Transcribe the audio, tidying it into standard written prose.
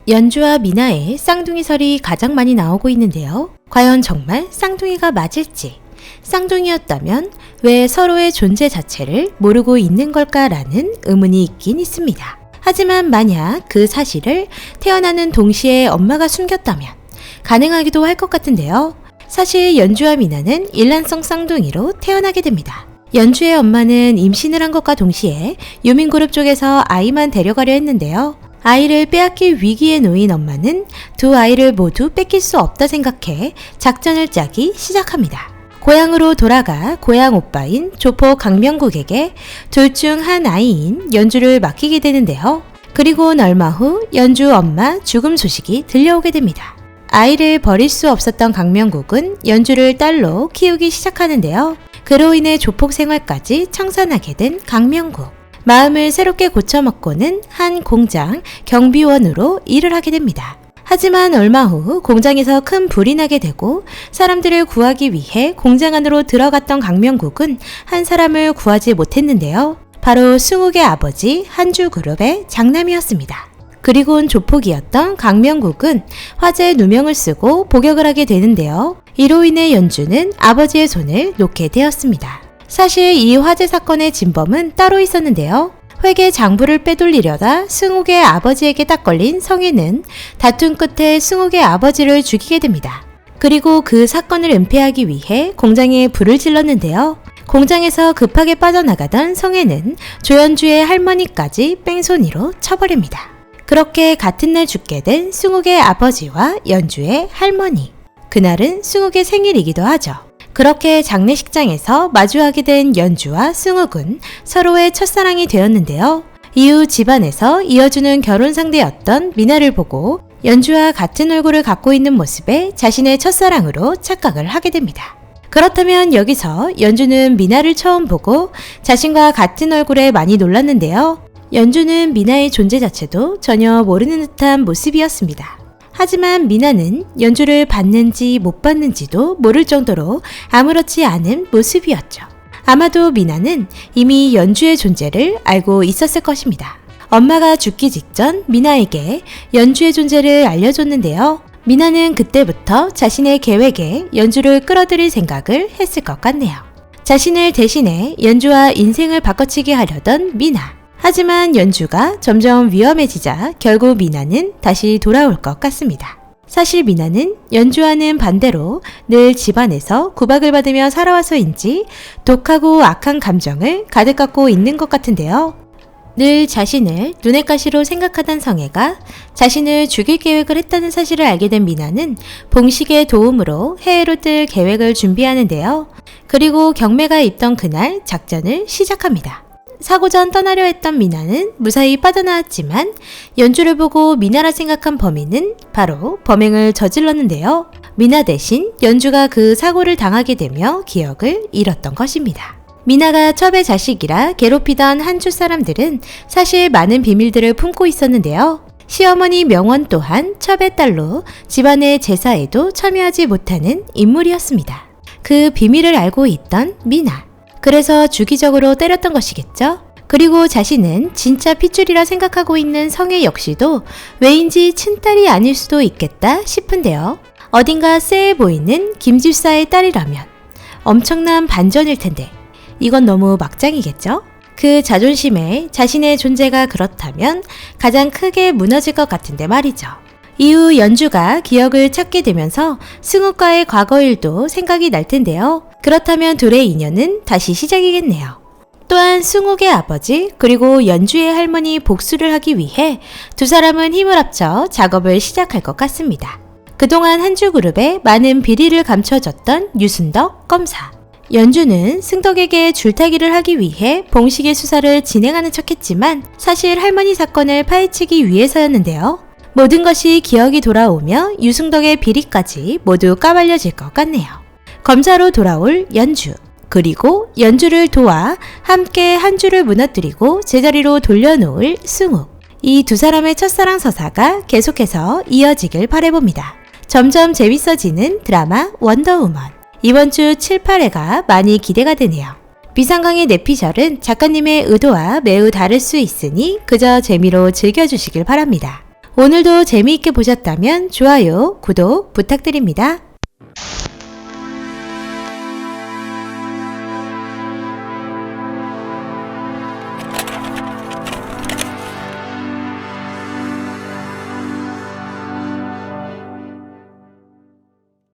연주와 미나의 쌍둥이설이 가장 많이 나오고 있는데요. 과연 정말 쌍둥이가 맞을지, 쌍둥이였다면 왜 서로의 존재 자체를 모르고 있는 걸까라는 의문이 있긴 있습니다. 하지만 만약 그 사실을 태어나는 동시에 엄마가 숨겼다면 가능하기도 할 것 같은데요. 사실 연주와 미나는 일란성 쌍둥이로 태어나게 됩니다. 연주의 엄마는 임신을 한 것과 동시에 유민그룹 쪽에서 아이만 데려가려 했는데요. 아이를 빼앗길 위기에 놓인 엄마는 두 아이를 모두 뺏길 수 없다 생각해 작전을 짜기 시작합니다. 고향으로 돌아가 고향 오빠인 조포 강명국에게 둘 중 한 아이인 연주를 맡기게 되는데요. 그리고는 얼마 후 연주 엄마 죽음 소식이 들려오게 됩니다. 아이를 버릴 수 없었던 강명국은 연주를 딸로 키우기 시작하는데요. 그로 인해 조폭 생활까지 청산하게 된 강명국. 마음을 새롭게 고쳐먹고는 한 공장 경비원으로 일을 하게 됩니다. 하지만 얼마 후 공장에서 큰 불이 나게 되고 사람들을 구하기 위해 공장 안으로 들어갔던 강명국은 한 사람을 구하지 못했는데요. 바로 승욱의 아버지 한주그룹의 장남이었습니다. 그리고는 조폭이었던 강명국은 화재 누명을 쓰고 복역을 하게 되는데요. 이로 인해 연주는 아버지의 손을 놓게 되었습니다. 사실 이 화재 사건의 진범은 따로 있었는데요. 회계 장부를 빼돌리려다 승욱의 아버지에게 딱 걸린 성혜는 다툼 끝에 승욱의 아버지를 죽이게 됩니다. 그리고 그 사건을 은폐하기 위해 공장에 불을 질렀는데요. 공장에서 급하게 빠져나가던 성혜는 조연주의 할머니까지 뺑소니로 쳐버립니다. 그렇게 같은 날 죽게 된 승욱의 아버지와 연주의 할머니. 그날은 승욱의 생일이기도 하죠. 그렇게 장례식장에서 마주하게 된 연주와 승욱은 서로의 첫사랑이 되었는데요. 이후 집안에서 이어주는 결혼 상대였던 미나를 보고 연주와 같은 얼굴을 갖고 있는 모습에 자신의 첫사랑으로 착각을 하게 됩니다. 그렇다면 여기서 연주는 미나를 처음 보고 자신과 같은 얼굴에 많이 놀랐는데요. 연주는 미나의 존재 자체도 전혀 모르는 듯한 모습이었습니다. 하지만 미나는 연주를 봤는지 못 봤는지도 모를 정도로 아무렇지 않은 모습이었죠. 아마도 미나는 이미 연주의 존재를 알고 있었을 것입니다. 엄마가 죽기 직전 미나에게 연주의 존재를 알려줬는데요. 미나는 그때부터 자신의 계획에 연주를 끌어들일 생각을 했을 것 같네요. 자신을 대신해 연주와 인생을 바꿔치기 하려던 미나. 하지만 연주가 점점 위험해지자 결국 미나는 다시 돌아올 것 같습니다. 사실 미나는 연주와는 반대로 늘 집안에서 구박을 받으며 살아와서인지 독하고 악한 감정을 가득 갖고 있는 것 같은데요. 늘 자신을 눈엣 가시로 생각하던 성혜가 자신을 죽일 계획을 했다는 사실을 알게 된 미나는 봉식의 도움으로 해외로 뜰 계획을 준비하는데요. 그리고 경매가 있던 그날 작전을 시작합니다. 사고 전 떠나려 했던 미나는 무사히 빠져나왔지만 연주를 보고 미나라 생각한 범인은 바로 범행을 저질렀는데요. 미나 대신 연주가 그 사고를 당하게 되며 기억을 잃었던 것입니다. 미나가 첩의 자식이라 괴롭히던 한주 사람들은 사실 많은 비밀들을 품고 있었는데요. 시어머니 명원 또한 첩의 딸로 집안의 제사에도 참여하지 못하는 인물이었습니다. 그 비밀을 알고 있던 미나. 그래서 주기적으로 때렸던 것이겠죠? 그리고 자신은 진짜 핏줄이라 생각하고 있는 성혜 역시도 왜인지 친딸이 아닐 수도 있겠다 싶은데요. 어딘가 쎄해 보이는 김집사의 딸이라면 엄청난 반전일 텐데 이건 너무 막장이겠죠? 그 자존심에 자신의 존재가 그렇다면 가장 크게 무너질 것 같은데 말이죠. 이후 연주가 기억을 찾게 되면서 승욱과의 과거 일도 생각이 날 텐데요. 그렇다면 둘의 인연은 다시 시작이겠네요. 또한 승욱의 아버지 그리고 연주의 할머니 복수를 하기 위해 두 사람은 힘을 합쳐 작업을 시작할 것 같습니다. 그동안 한주그룹에 많은 비리를 감춰줬던 유순덕 검사. 연주는 승덕에게 줄타기를 하기 위해 봉식의 수사를 진행하는 척했지만 사실 할머니 사건을 파헤치기 위해서였는데요. 모든 것이 기억이 돌아오며 유승덕의 비리까지 모두 까발려질 것 같네요. 검사로 돌아올 연주, 그리고 연주를 도와 함께 한주를 무너뜨리고 제자리로 돌려놓을 승욱. 이 두 사람의 첫사랑 서사가 계속해서 이어지길 바라봅니다. 점점 재밌어지는 드라마 원더우먼. 이번 주 7, 8회가 많이 기대가 되네요. 비상강의 내피셜은 작가님의 의도와 매우 다를 수 있으니 그저 재미로 즐겨주시길 바랍니다. 오늘도 재미있게 보셨다면 좋아요, 구독 부탁드립니다.